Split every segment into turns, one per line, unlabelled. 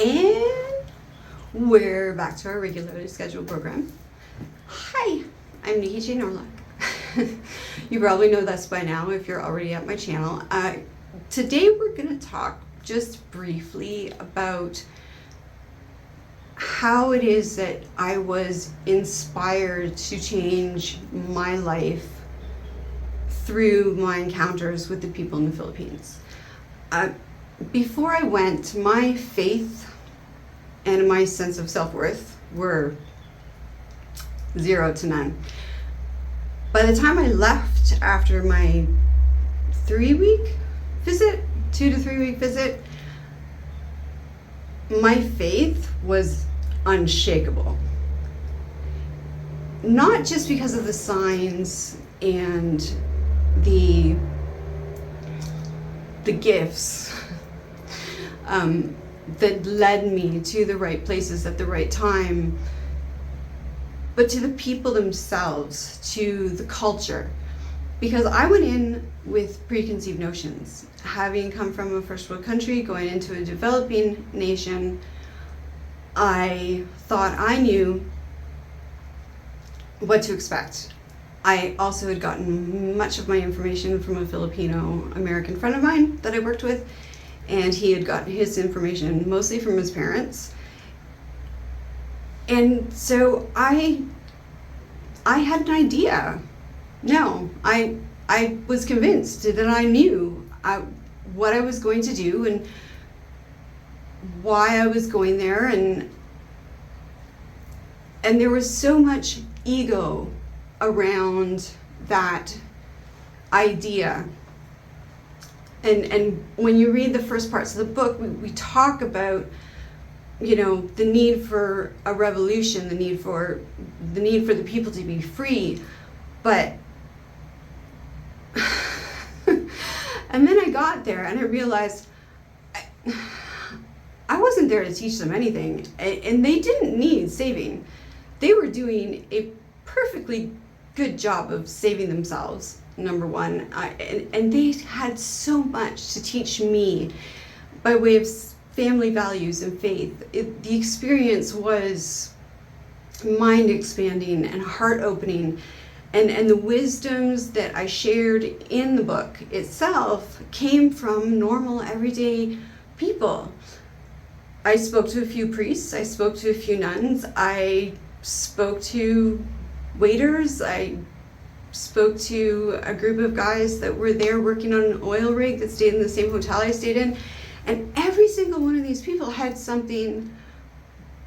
And we're back to our regularly scheduled program. Hi, I'm Niki You probably know this by now if you're already at my channel. Today we're going to talk just briefly about how it is that I was inspired to change my life through my encounters with the people in the Philippines. Before I went, my faith and my sense of self-worth were 0 to none. By the time I left after my 3-week visit, 2 to 3 week visit, my faith was unshakable. Not just because of the signs and the gifts that led me to the right places at the right time, but to the people themselves, to the culture. Because I went in with preconceived notions. Having come from a first world country, going into a developing nation, I thought I knew what to expect. I also had gotten much of my information from a Filipino-American friend of mine that I worked with, and he had gotten his information mostly from his parents. And so I had an idea. No, I was convinced that I knew what I was going to do and why I was going there, and there was so much ego around that idea. And when you read the first parts of the book, we talk about, you know, the need for a revolution, the need for the people to be free. But and then I got there and I realized I wasn't there to teach them anything, and they didn't need saving. They were doing a perfectly good job of saving themselves, number one, and they had so much to teach me by way of family values and faith. The experience was mind expanding and heart opening, and the wisdoms that I shared in the book itself came from normal everyday people. I spoke to a few priests, I spoke to a few nuns, I spoke to waiters, I spoke to a group of guys that were there working on an oil rig that stayed in the same hotel I stayed in, and every single one of these people had something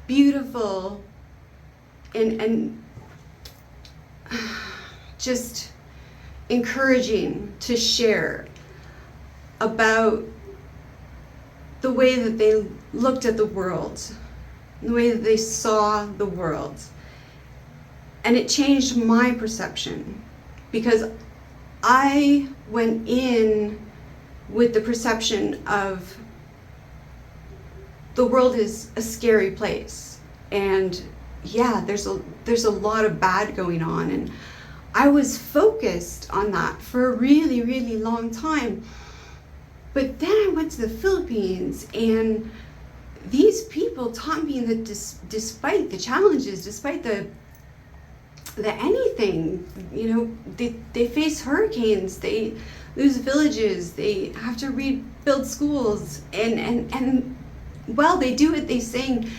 beautiful and just encouraging to share about the way that they looked at the world, the way that they saw the world. And it changed my perception, because I went in with the perception of the world is a scary place, and yeah, there's a lot of bad going on, and I was focused on that for a really, really long time. But then I went to the Philippines, and these people taught me that despite the challenges, despite the anything, you know, they face hurricanes, they lose villages, they have to rebuild schools, and while they do it, they sing.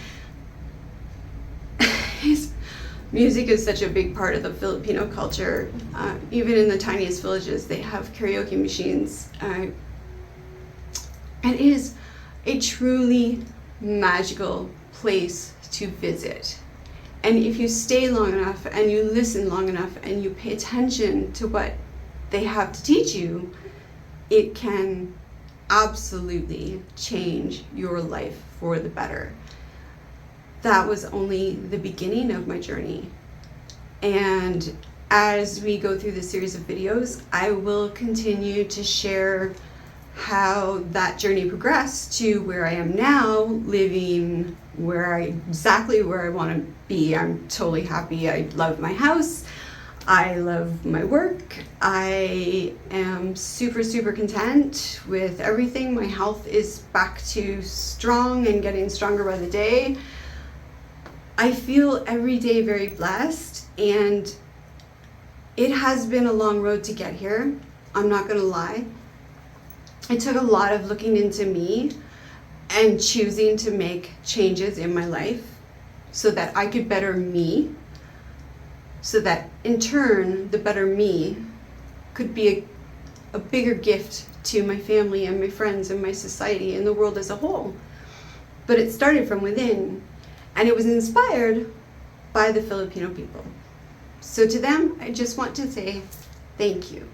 Music is such a big part of the Filipino culture. Even in the tiniest villages, they have karaoke machines. And it is a truly magical place to visit. And if you stay long enough and you listen long enough and you pay attention to what they have to teach you, it can absolutely change your life for the better. That was only the beginning of my journey. And as we go through this series of videos, I will continue to share how that journey progressed to where I am now, living exactly where I want to be. I'm totally happy. I love my house. I love my work. I am super, super content with everything. My health is back to strong and getting stronger by the day. I feel every day very blessed, and it has been a long road to get here. I'm not gonna lie. It took a lot of looking into me and choosing to make changes in my life so that I could better me, so that in turn, the better me could be a bigger gift to my family and my friends and my society and the world as a whole. But it started from within, and it was inspired by the Filipino people. So to them, I just want to say thank you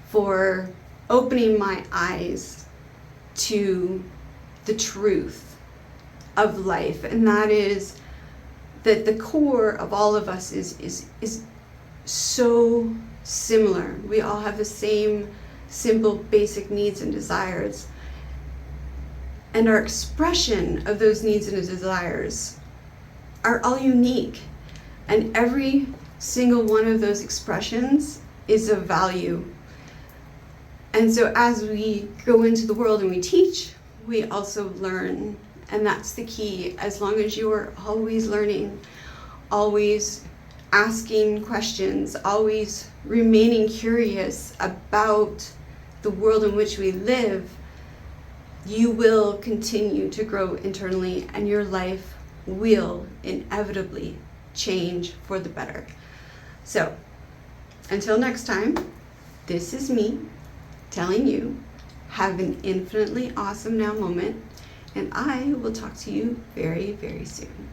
for opening my eyes to the truth of life, and that is that the core of all of us is so similar. We all have the same simple basic needs and desires, and our expression of those needs and desires are all unique, and every single one of those expressions is of value. And so as we go into the world and we teach, we also learn. And that's the key. As long as you are always learning, always asking questions, always remaining curious about the world in which we live, you will continue to grow internally, and your life will inevitably change for the better. So, until next time, this is me telling you, have an infinitely awesome now moment, and I will talk to you very, very soon.